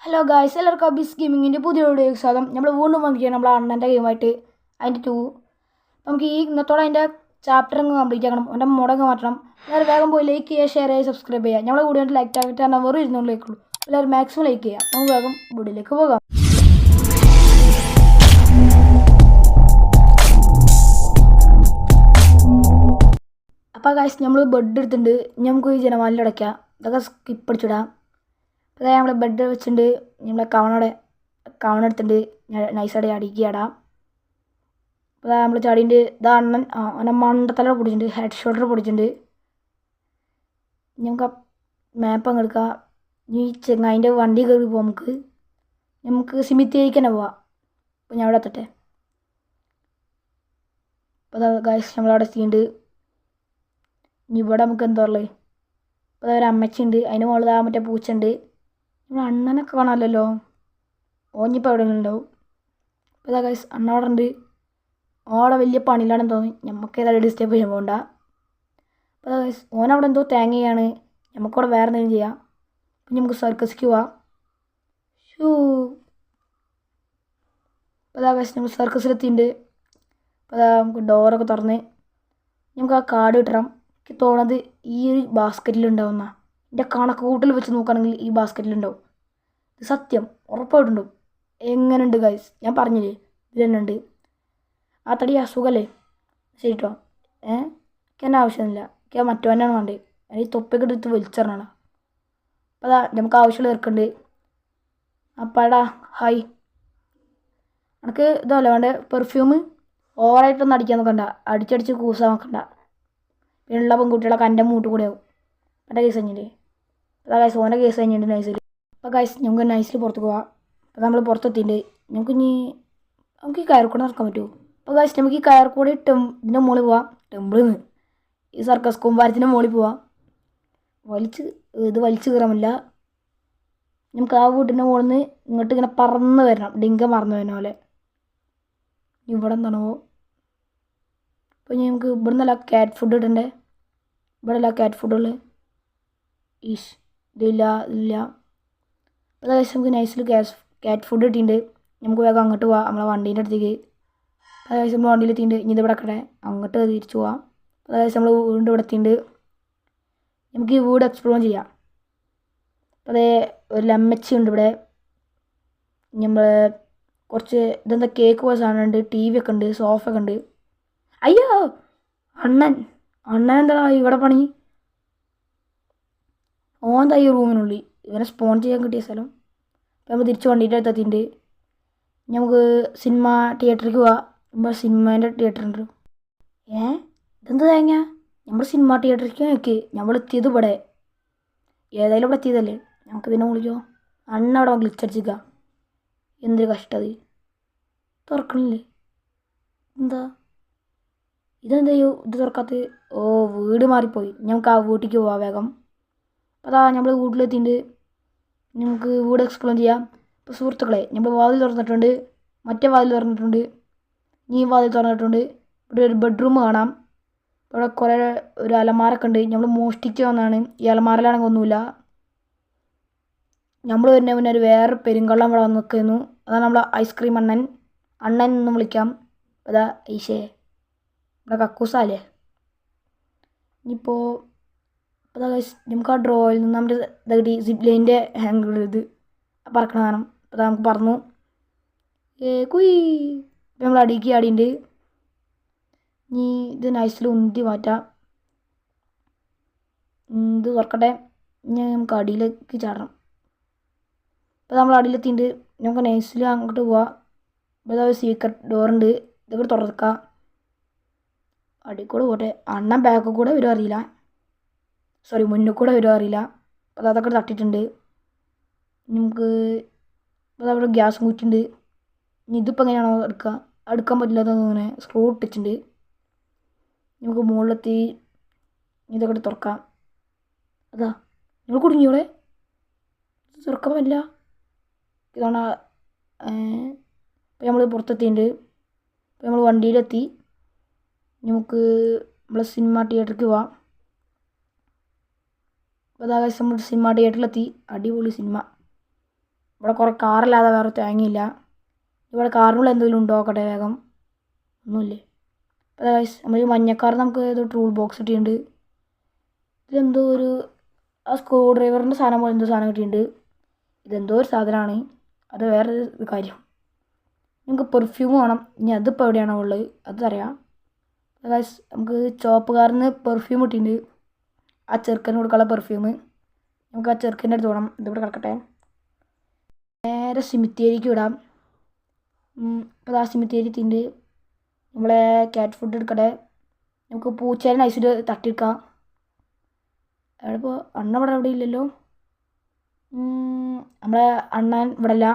Hello guys, എല്ലാവർക്കും അബിസ് ഗെയിമിങ്ങിൻ്റെ പുതിയ വീഡിയോയ്ക്ക് സ്വാഗതം. നമ്മൾ വീണ്ടും വന്നിരിക്കുകയാണ് നമ്മളെ അണ്ണൻ്റെ ഗെയിമായിട്ട്. അതിൻ്റെ 2 നമുക്ക് ഈ ഇന്നത്തോടെ അതിൻ്റെ ചാപ്റ്റർ അങ്ങ് കംപ്ലീറ്റ് ആക്കണം. അവൻ്റെ മോഡൊക്കെ മാറ്റണം. എല്ലാവരും വേഗം പോയി ലൈക്ക് ചെയ്യുക, ഷെയർ ചെയ്യുക, സബ്സ്ക്രൈബ് ചെയ്യുക. നമ്മളെ വീഡിയോ ലൈക്ക് ആക്കിയിട്ടാണ് വെറും 200 ലൈക്കുള്ളൂ. എല്ലാവരും മാക്സിമം ലൈക്ക് ചെയ്യുക. നമുക്ക് വേഗം വീഡിയോയിലേക്ക് പോകാം. അപ്പോൾ ഗായ്സ്, നമ്മൾ ബെഡ് എടുത്തിട്ടുണ്ട്. നമുക്ക് ഈ ജനവാലിൽ അടയ്ക്കാം. ഇതൊക്കെ സ്കിപ്പ് അടിച്ചിടാം. അപ്പോൾ നമ്മൾ ബെഡ് വെച്ചിട്ടുണ്ട്. നമ്മളെ കവണെടുത്തിട്ടുണ്ട്. നൈസായിട്ട് അടിക്കിടാം. അപ്പോൾ നമ്മൾ ചാടിൻ്റെ ഇതാ അണ്ണൻ അവനെ മണ്ടത്തല പൊടിച്ചിട്ടുണ്ട്. Head shoulder പൊടിച്ചിട്ടുണ്ട്. നമുക്ക് മാപ്പ് അങ്ങ് എടുക്കാം. ഈ ചെങ്ങായിൻ്റെ വണ്ടി കയറി പോകാം. നമുക്ക് സിമിത്തേക്ക് തന്നെ പോവാം. അപ്പോൾ ഞാൻ അവിടെ എത്തട്ടെ. അപ്പോൾ അതാ ഗായ്സ്, നമ്മളവിടെ എത്തിയിട്ടുണ്ട്. ഇനി ഇവിടെ നമുക്ക് എന്താ ഉള്ളത്? അപ്പോൾ അതൊരു അമ്മച്ചുണ്ട്. അതിന് മുകളിൽ ആ മറ്റേ പൂച്ചുണ്ട്. നമ്മൾ അണ്ണനൊക്കെ കാണാമല്ലോ. ഓഞ്ഞിപ്പോൾ എവിടെയെങ്കിലും ഉണ്ടാവും. അപ്പോൾ ഇതാ ഗൈസ്, അണ്ണ അവിടെ ഉണ്ട്. ഓടെ വലിയ പണിയിലാണെന്ന് തോന്നി. നമുക്ക് ഏതായാലും ഡിസ്റ്റർബ് ചെയ്യാൻ പോകണ്ട. അപ്പോൾ ഇതാ ഗൈസ്, ഓനവിടെ എന്തോ തേങ്ങയാണ്. നമുക്കവിടെ വേറെ എന്തെങ്കിലും ചെയ്യാം. പിന്നെ നമുക്ക് സർക്കസിക്ക് പോവാം. ഷൂ. അപ്പോൾ ഇതാ ഗൈസ്, നമ്മൾ സർക്കസിലെത്തിയിട്ടുണ്ട്. അപ്പോൾ അതാ നമുക്ക് ഡോറൊക്കെ തുറന്ന് നമുക്ക് ആ കാർഡ് കിട്ടണം. എനിക്ക് തോന്നുന്നത് ഈ ഒരു ബാസ്ക്കറ്റിലുണ്ടാവുന്ന എൻ്റെ കണക്ക് കൂട്ടൽ വെച്ച് നോക്കുകയാണെങ്കിൽ ഈ ബാസ്ക്കറ്റിലുണ്ടാവും. ഇത് സത്യം ഉറപ്പായിട്ടുണ്ടാവും. എങ്ങനെയുണ്ട് ഗൈസ്? ഞാൻ പറഞ്ഞില്ലേ ഇത് തന്നെ ഉണ്ട്. ആ തടി അസുഖമല്ലേ? ശരി കേട്ടോ. എനിക്ക് തന്നെ ആവശ്യമില്ല. എനിക്ക് മറ്റവനാണ് വേണ്ടത്. ഞാൻ ഈ തൊപ്പൊക്കെ എടുത്ത് വലിച്ചെറിഞ്ഞാണ്. അപ്പോൾ അതാ നമുക്ക് ആവശ്യമുള്ള തീർക്കുന്നുണ്ട്. അപ്പാടാ ഹായ്. എനിക്ക് ഇതല്ല വേണ്ട പെർഫ്യൂം ഓവറായിട്ടൊന്നും അടിക്കാൻ നോക്കണ്ട. അടിച്ചടിച്ച് കൂസാൻ നോക്കണ്ട. പിന്നെയുള്ള പെൺകുട്ടികളൊക്കെ എൻ്റെ മൂട്ട് കൂടെ ആവും. എൻ്റെ കേസ് കഴിഞ്ഞില്ലേ? അതാ ഗൈസ്, ഓൻ്റെ കേസ് കഴിഞ്ഞിട്ടുണ്ട് നൈസിൽ. അപ്പോൾ ഗൈസ്, നമുക്ക് നൈസിൽ പുറത്ത് പോവാം. അപ്പോൾ നമ്മൾ പുറത്തെത്തിയിട്ടുണ്ട്. നമുക്ക് ഈ കയർക്കൂടെ നടക്കാൻ പറ്റുമോ? അപ്പോൾ ഗൈസ്, നമുക്ക് ഈ കയർക്കൂടെ ഇതിൻ്റെ മുകളിൽ പോവാം. ടെമ്പിളിൽ നിന്ന് ഈ സർക്കസ് കുമ്പാരത്തിൻ്റെ മുകളിൽ പോവാം. ഇത് വലിച്ച് കയറാമില്ല. നമുക്ക് ആ വീട്ടിൻ്റെ മുകളിൽ നിന്ന് ഇങ്ങോട്ട് ഇങ്ങനെ പറന്ന് വരണം. ഡിങ്ക പറന്ന് വരുന്ന പോലെ. ഇവിടെ എന്താണോ? അപ്പോൾ നമുക്ക് ഇവിടെ നിന്നല്ല ക്യാറ്റ് ഫുഡ് ഇടണ്ടേ. ഇവിടെ അല്ല ക്യാറ്റ് ഫുഡുള്ളത്. ഇതില്ല. അപ്പോൾ അതായത് നമുക്ക് നൈസിൽ ക്യാറ്റ് ഫുഡ് കിട്ടിയിട്ടുണ്ട്. നമുക്ക് വേഗം അങ്ങോട്ട് പോവാം. നമ്മളെ വണ്ടീൻ്റെ അടുത്തേക്ക്. അതായത് നമ്മൾ വണ്ടിയിൽ എത്തിയിട്ടുണ്ട്. ഇനി ഇതിവിടെ കിടക്കട്ടെ. അങ്ങോട്ട് തിരിച്ചു പോവാം. അതായത് നമ്മൾ വീണ്ടും ഇവിടെ എത്തിയിട്ടുണ്ട്. നമുക്ക് ഈ വീട് എക്സ്പ്ലോർ ചെയ്യാം. അതേ ഒരു ലമ്മച്ചി ഉണ്ട് ഇവിടെ. നമ്മൾ കുറച്ച് ഇതെന്താ കേക്ക് പോലെ സാധനമുണ്ട്. ടി വി ഒക്കെ ഉണ്ട്. സോഫ ഒക്കെ ഉണ്ട്. അയ്യോ, അണ്ണൻ എന്താ ഇവിടെ പണി? ഓന്താ ഈ റൂമിനുള്ളിൽ? ഇവനെ സ്പോൺ ചെയ്യാൻ കിട്ടിയ സ്ഥലം. അപ്പോൾ നമ്മൾ തിരിച്ച് വണ്ടിയുടെ അടുത്ത് എത്തിയിട്ടുണ്ട്. നമുക്ക് സിനിമ തിയേറ്ററിലേക്ക് പോവാം. നമ്മൾ സിനിമേൻ്റെ തിയേറ്റർ ഉണ്ട്. ഇതെന്ത് തേങ്ങ? നമ്മൾ സിനിമ തിയേറ്ററിലേക്ക് നോക്കി. നമ്മൾ എത്തിയത് ഇവിടെ. ഏതായാലും ഇവിടെ എത്തിയതല്ലേ, നമുക്ക് ഇതിനെ വിളിക്കോ. അണ്ണ അവിടെ ഗ്ലിച്ചടിച്ചിക്ക. എന്തൊരു കഷ്ടത്. തുറക്കണില്ലേ? എന്താ ഇതെന്തായോ ഇത് തുറക്കാത്ത? ഓ, വീട് മാറിപ്പോയി. നമുക്ക് ആ വീട്ടിലേക്ക് പോവാം വേഗം. അപ്പോൾ അതാ നമ്മൾ വീട്ടിലെത്തിയിട്ടുണ്ട്. നമുക്ക് വീട് എക്സ്പ്ലോർ ചെയ്യാം. ഇപ്പോൾ സുഹൃത്തുക്കളെ, നമ്മൾ വാതിൽ തുറന്നിട്ടുണ്ട്. മറ്റേ വാതിൽ തുറന്നിട്ടുണ്ട്. ഈ വാതിൽ തുറന്നിട്ടുണ്ട്. ഇവിടെ ഒരു ബെഡ്റൂം കാണാം. ഇവിടെ കുറേ ഒരു അലമാരൊക്കെ ഉണ്ട്. നമ്മൾ മോഷ്ടിച്ച് വന്നതാണ്. ഈ അലമാരയിലാണെങ്കിൽ ഒന്നുമില്ല. നമ്മൾ തന്നെ പിന്നെ ഒരു വേറെ പെരുങ്കള്ളം ഇവിടെ വന്ന് നിൽക്കുന്നു. അതാണ് നമ്മൾ ഐസ്ക്രീം അണ്ണൻ എന്ന് വിളിക്കാം. അതാ ഈശേ, ഇവിടെ കക്കൂസാലേ. ഇനിയിപ്പോൾ അതാ നമുക്ക് ആ ഡ്രോയിൽ നിന്ന് നമ്മുടെ ഇതടി സിപ്പ് ലൈൻ്റെ ഹാങ്കർ ഇത് പറക്കണ സാധനം. അപ്പോൾ നമുക്ക് പറഞ്ഞു കുയ്. ഇപ്പം നമ്മൾ അടിക്ക് ആടിയുണ്ട്. ഇനി ഇത് നൈസിൽ ഉന്തി മാറ്റാം. ഇത് തുറക്കട്ടെ. ഇനി നമുക്ക് അടിയിലേക്ക് ചാടണം. അപ്പോൾ നമ്മൾ അടിയിലെത്തിയിട്ടുണ്ട്. നമുക്ക് നൈസിൽ അങ്ങോട്ട് പോവാം. ഇപ്പോൾ ഒരു സീക്രട്ട് ഡോറുണ്ട്. ഇതൊക്കെ തുറക്കാം. അടിയിൽ കൂടെ പോട്ടെ. അണ്ണൻ ബാക്കിൽ കൂടെ വരും അറിയില്ല. മുന്നിൽ കൂടെ വരും അറിയില്ല. അപ്പോൾ അതൊക്കെ തട്ടിയിട്ടുണ്ട്. നമുക്ക് അപ്പോൾ അവിടെ ഗ്യാസ് കൂറ്റിട്ടുണ്ട്. ഇനി ഇതിപ്പോൾ എങ്ങനെയാണോ എടുക്കാൻ പറ്റില്ലാത്ത തോന്നുന്നത്. സ്ക്രൂ ഇട്ടിട്ടുണ്ട്. നമുക്ക് മുകളിലെത്തി ഇതൊക്കെ തുറക്കാം. അതാ നിങ്ങൾ കുടുങ്ങിയോടെ. തുറക്കാൻ പറ്റില്ല. ഇതാണ്. ഇപ്പോൾ നമ്മൾ പുറത്തെത്തിയിട്ടുണ്ട്. ഇപ്പോൾ നമ്മൾ വണ്ടിയിലെത്തി. നമുക്ക് നമ്മൾ സിനിമ തിയേറ്ററിലേക്ക് പോവാം. അപ്പോൾ അതാ നമ്മൾ സിനിമ തിയേറ്ററിലെത്തി. അടിപൊളി സിനിമ. ഇവിടെ കുറേ കാറല്ലാതെ വേറെ തേങ്ങയില്ല. ഇവിടെ കാറിനുള്ള എന്തെങ്കിലും ഉണ്ടോ നോക്കട്ടെ വേഗം. ഒന്നുമില്ലേ. അപ്പോൾ ഗൈസ് നമ്മൾ ഈ മഞ്ഞക്കാർ നമുക്ക് ഏതോ ടൂൾ ബോക്സ് കിട്ടിയിട്ടുണ്ട്. ഇതെന്തോ ഒരു ആ സ്ക്രൂ ഡ്രൈവറിൻ്റെ സാധനം പോലെ എന്തോ സാധനം കിട്ടിയിട്ടുണ്ട്. ഇതെന്തോ ഒരു സാധനമാണ്. അത് വേറൊരു കാര്യം. നമുക്ക് പെർഫ്യൂം വേണം. ഇനി അതിപ്പോൾ എവിടെയാണോ ഉള്ളത് അതറിയാം. ഗൈസ് നമുക്ക് ചോപ്പ് കാറിന് പെർഫ്യൂം കിട്ടിയിട്ടുണ്ട്. ആ ചെറുക്കന് കൊടുക്കാനുള്ള പെർഫ്യൂം നമുക്ക് ആ ചെറുക്കൻ്റെ അടുത്ത് വേണം. ഇതിവിടെ കിടക്കട്ടെ. നേരെ സിമിത്തേരിക്ക് വിടാം. ഇപ്പോൾ ആ സിമിത്തേരി എത്തിയിട്ടുണ്ട്. നമ്മളെ ക്യാറ്റ് ഫുഡ് എടുക്കട്ടെ. നമുക്ക് പൂച്ചേനെ ഐസിൽ തട്ടിയെടുക്കാം. അവിടെ ഇപ്പോൾ അണ്ണ ഇവിടെ എവിടെ ഇല്ലല്ലോ. നമ്മളെ അണ്ണൻ ഇവിടെ ഇല്ല.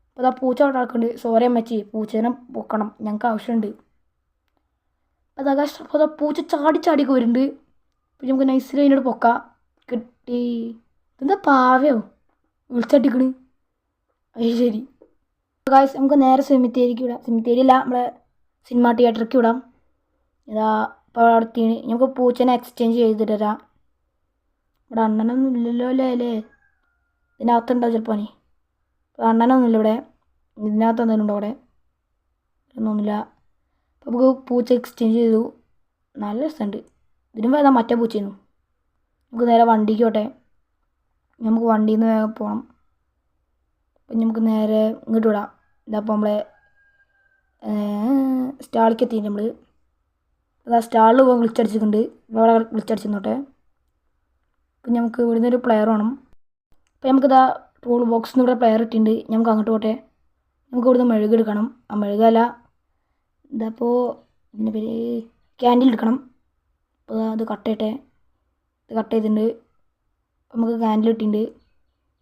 അപ്പോൾ അതാ പൂച്ച അവിടെ നടക്കുന്നുണ്ട്. സോറി അമ്മച്ചി, പൂച്ചേനെ പൊക്കണം, ഞങ്ങൾക്ക് ആവശ്യമുണ്ട്. അപ്പോൾ അതാ പൂച്ച ചാടിയൊക്കെ വരുന്നുണ്ട്. അപ്പോൾ നമുക്ക് നൈസിൽ അതിനോട് പൊക്കാം. കിട്ടി. എന്താ പാവയോ വിളിച്ചട്ടിക്കണ്. അത് ശരി. ഗായ്സ് നമുക്ക് നേരെ സെമിത്തേരിക്ക് വിടാം. സെമിത്തേരി അല്ല, നമ്മളെ സിനിമ തിയേറ്ററിലേക്ക് വിടാം. ഇതാ ഇപ്പോൾ അടുത്തിന് നമുക്ക് പൂച്ചനെ എക്സ്ചേഞ്ച് ചെയ്തിട്ട് തരാം. ഇവിടെ അണ്ണനൊന്നും ഇല്ലല്ലോ അല്ലേ. ഇതിനകത്തുണ്ടാവും ചിലപ്പോൾ. അപ്പോൾ അണ്ണനൊന്നുമില്ല ഇവിടെ. ഇതിനകത്ത് എന്തെങ്കിലും ഉണ്ടോ അവിടെ? ഒന്നുമില്ല. അപ്പോൾ നമുക്ക് പൂച്ച എക്സ്ചേഞ്ച് ചെയ്തു. നല്ല രസമുണ്ട്. ഇതിനും വേദം മറ്റേ പൂച്ചയായിരുന്നു. നമുക്ക് നേരെ വണ്ടിക്ക് പോട്ടെ. നമുക്ക് വണ്ടിയിൽ നിന്ന് വേഗം പോകണം. അപ്പം നമുക്ക് നേരെ ഇങ്ങോട്ട് വിടാം. ഇതപ്പോൾ നമ്മളെ സ്റ്റാളിലേക്ക് എത്തിയിട്ട് നമ്മൾ അതാ സ്റ്റാളിൽ പോകാൻ വിളിച്ചടിച്ചിട്ടുണ്ട്. ഇവിടെ വിളിച്ചടിച്ചിരുന്നോട്ടെ. അപ്പം നമുക്ക് ഇവിടുന്ന് ഒരു പ്ലെയർ വേണം. അപ്പോൾ നമുക്കിതാ ടൂൾ ബോക്സിൽ നിന്ന് ഇവിടെ പ്ലെയർ ഇട്ടിട്ടുണ്ട്. നമുക്ക് അങ്ങോട്ട് പോട്ടെ. നമുക്ക് ഇവിടുന്ന് മെഴുകെടുക്കണം. ആ മെഴുകല്ല, ഇതപ്പോൾ ഇതിൻ്റെ പേര് ക്യാൻഡിൽ എടുക്കണം. അപ്പോൾ അത് കട്ട് ചെയ്യട്ടെ. ഇത് കട്ട് ചെയ്തിട്ടുണ്ട്. നമുക്ക് ക്യാൻഡിൽ ഇട്ടിട്ടുണ്ട്.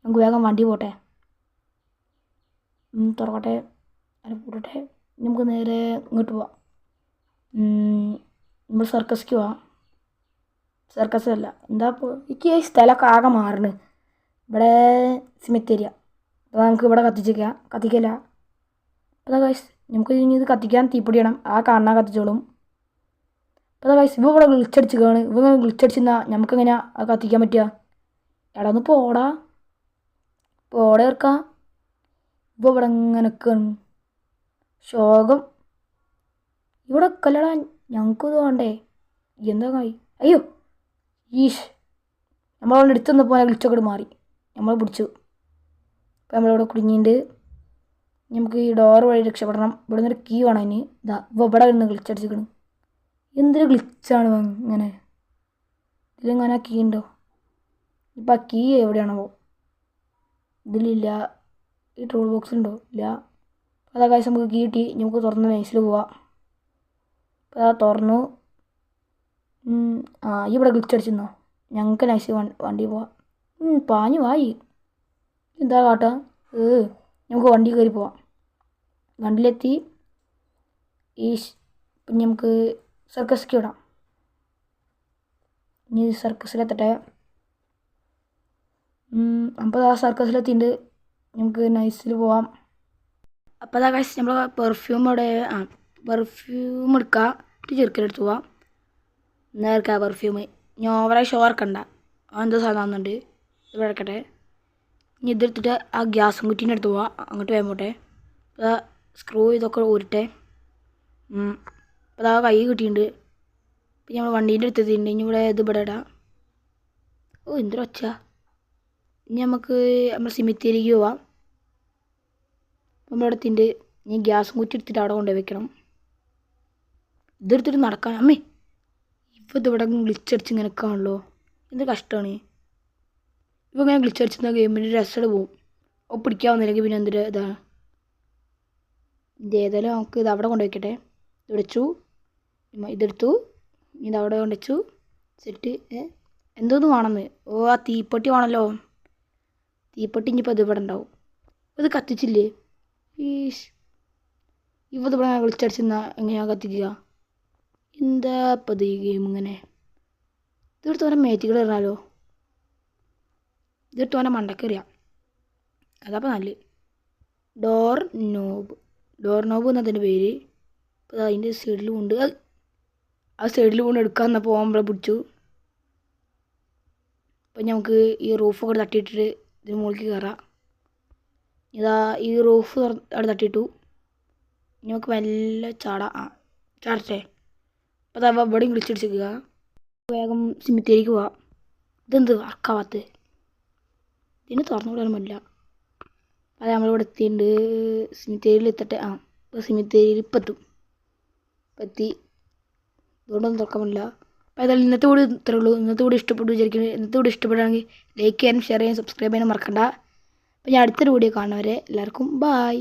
നമുക്ക് വേഗം വണ്ടി പോട്ടെ. തുറക്കട്ടെ. അതിനെ കൂട്ടട്ടെ. നമുക്ക് നേരെ ഇങ്ങോട്ട് പോവാം. നമ്മൾ സർക്കസ്ക്ക് പോവാം. സർക്കസ് അല്ല, എന്താ ഇപ്പോൾ എനിക്ക് ഈ സ്ഥലമൊക്കെ ആകെ മാറണ്. ഇവിടെ സിമിത്തേരിയ. അപ്പോൾ നമുക്ക് ഇവിടെ കത്തിക്കില്ല. അപ്പോൾ ഗൈസ് നമുക്ക് ഇനി ഇത് കത്തിക്കാൻ തീപ്പൊടി വേണം. ആ കാണാൻ കത്തിച്ചോളും. അപ്പോൾ ഗൈസ് ഇവ ഇവിടെ വിളിച്ചടിച്ചിക്കാണ്. ഇവ വിളിച്ചടിച്ചെന്നാൽ നമുക്കെങ്ങനെയാണ് അത് കത്തിക്കാൻ പറ്റുക? എടാ ഒന്ന് പോടാ ഇറക്കാം. ഇവ ഇവിടെ ഇങ്ങനെ നിൽക്കുകയാണ്. ശോകം ഇവിടെ കല്ലടാ. ഞങ്ങൾക്ക് ഇത് വേണ്ടേ? എന്താ കായ്? അയ്യോ ഈഷ്, നമ്മളവിടെ എടുത്തു വന്നപ്പോൾ വിളിച്ചൊക്കെ മാറി. നമ്മൾ പിടിച്ചു. അപ്പോൾ നമ്മളിവിടെ കുടുങ്ങിയിട്ട് നമുക്ക് ഈ ഡോർ വഴി രക്ഷപ്പെടണം. ഇവിടെ നിന്നൊരു കീ വേണം. അതിന് ഇതാ ഇവിടെ നിന്ന് ഗ്ലിച്ചടിച്ചിരിക്കണം. എന്തൊരു ഗ്ലിച്ചാണ് ഇങ്ങനെ. ഇതിലിങ്ങനെ കീ ഉണ്ടോ? ഇപ്പം ആ കീ എവിടെയാണോ? ഇതിലില്ല. ഈ ടൂൾ ബോക്സിലുണ്ടോ? ഇല്ല. അതാ കാശ് നമുക്ക് കീ കിട്ടി. നമുക്ക് തുറന്ന് നൈസിൽ പോവാം. അപ്പോൾ അതാ തുറന്നു. ഇവിടെ ഗ്ലിച്ചടിച്ചിരുന്നോ? ഞങ്ങൾക്ക് നൈസ് വണ്ടി പോവാം. പാഞ്ഞു വായി. എന്താ കാട്ടാ? നമുക്ക് വണ്ടി കയറി പോവാം. വണ്ടിയിലെത്തി പിന്നെ നമുക്ക് സർക്കസ്ക്ക് വിടാം. ഇനി സർക്കസിലെത്തട്ടെ. അപ്പോൾ ആ സർക്കസിലെത്തിയിട്ട് നമുക്ക് നൈസിൽ പോവാം. അപ്പോൾ അതാ കാശ് നമ്മൾ പെർഫ്യൂം പെർഫ്യൂം എടുക്കുക. ചെറുക്കലെടുത്ത് പോവാം. നേർക്കാം പെർഫ്യൂം. ഇനി ഓവറായി ഷോ ഇറക്കണ്ട. എന്തോ സാധനമുണ്ട്. ഇത് കിടക്കട്ടെ. ഇനി ഇതെടുത്തിട്ട് ആ ഗ്യാസും കുറ്റീൻ്റെ അടുത്ത് പോവാം. അങ്ങോട്ട് വേഗം പോട്ടെ. അപ്പോൾ സ്ക്രൂ ഇതൊക്കെ ഊരട്ടെ. അപ്പോൾ ആ കൈ കിട്ടിയിട്ടുണ്ട്. പിന്നെ നമ്മൾ വണ്ടീൻ്റെ അടുത്തെത്തിയിട്ടുണ്ട്. ഇനി ഇവിടെ ഇവിടെ ഇടാം. എന്തൊരു ഒച്ച. ഇനി നമുക്ക് നമ്മൾ സിമിത്തേരിക്ക് പോവാം. നമ്മളിവിടെ എത്തിയിട്ട് ഇനി ഗ്യാസും കുറ്റി എടുത്തിട്ട് അവിടെ കൊണ്ടുപോയി വെക്കണം. ഇതെടുത്തിട്ട് നടക്കാൻ അമ്മേ. ഇപ്പോൾ ഇതിവിടെ ഗ്ലിച്ചടിച്ച് ഇങ്ങനെ കാണുമല്ലോ. എന്ത് കഷ്ടമാണ്. ഇപ്പോൾ ഇങ്ങനെ ഗ്ലിച്ചടിച്ചിരുന്ന ഗെയിമിൻ്റെ രസത്തോടെ പോവും. പിടിക്കാവുന്നില്ലെങ്കിൽ പിന്നെ എന്തൊരു ഇതാണ്. ഇത് ഏതായാലും നമുക്ക് ഇത് അവിടെ കൊണ്ടുവയ്ക്കട്ടെ. ഇത് വെച്ചു. ഇതെടുത്തു. ഇത് അവിടെ കൊണ്ടുവച്ചു. സെറ്റ്. എന്തോന്ന് വേണമെന്ന്. ആ തീപ്പെട്ടി വേണമല്ലോ. തീപ്പെട്ടി ഇനിയിപ്പോൾ ഇത് ഇവിടെ ഉണ്ടാവും. ഇത് കത്തിച്ചില്ലേ? ഇപ്പോൾ ഇവിടെ ഗ്ലിച്ചടിച്ചിരുന്നാൽ എങ്ങനെയാണ് കത്തിക്കുക? എന്താ ഇപ്പം ഇത് ഈ ഗെയിം ഇങ്ങനെ? ഇതെടുത്ത് പറഞ്ഞാൽ മേത്തികൾ ഇടാലോ. ഇതെടുത്ത് പറഞ്ഞാൽ മണ്ടക്കറിയാം. അതപ്പോൾ നല്ല ഡോർ നോബ് എന്നതിൻ്റെ പേര്. അപ്പോൾ അതിൻ്റെ സൈഡിൽ കൊണ്ട് ആ സൈഡിൽ കൊണ്ട് എടുക്കാൻ എന്നപ്പോൾ നമ്മളെ പിടിച്ചു. അപ്പം നമുക്ക് ഈ റൂഫൊക്കെ തട്ടിയിട്ടിട്ട് ഇതിന് മുകളിലേക്ക് കയറാം. ഇതാ ഈ റൂഫ് അവിടെ തട്ടിയിട്ടു. ഇനി നമുക്ക് മെല്ലെ ചാടാം. ചാടട്ടെ. അപ്പോൾ അതാ ഇവിടെയും വിളിച്ചടിച്ചിരിക്കുക. വേഗം സിമിത്തേരിക്ക് പോവാം. ഇതെന്ത് വർക്കാവാത്ത? ഇതിന് തുറന്നു വിടാൻ പറ്റില്ല. അത് നമ്മളിവിടെ എത്തിയിട്ടുണ്ട്. സിമിത്തേരിയിൽ എത്തട്ടെ. ഇപ്പോൾ സിമിത്തേരിയിൽ ഇപ്പം എത്തി. ഇതുകൊണ്ടൊന്നും തുറക്കാൻ പറ്റില്ല. അപ്പോൾ ഏതായാലും ഇന്നത്തെ വീഡിയോ ഇത്രേ ഉള്ളൂ. ഇന്നത്തെ വീഡിയോ ഇഷ്ടപ്പെട്ടു വിചാരിക്കുന്നത്. ഇന്നത്തെ വീഡിയോ ഇഷ്ടപ്പെടുകയാണെങ്കിൽ ലൈക്ക് ചെയ്യാനും ഷെയർ ചെയ്യാനും സബ്സ്ക്രൈബ് ചെയ്യാനും മറക്കണ്ട. അപ്പോൾ ഞാൻ അടുത്തൊരു വീഡിയോ കാണുന്നവരെ എല്ലാവർക്കും ബായ്.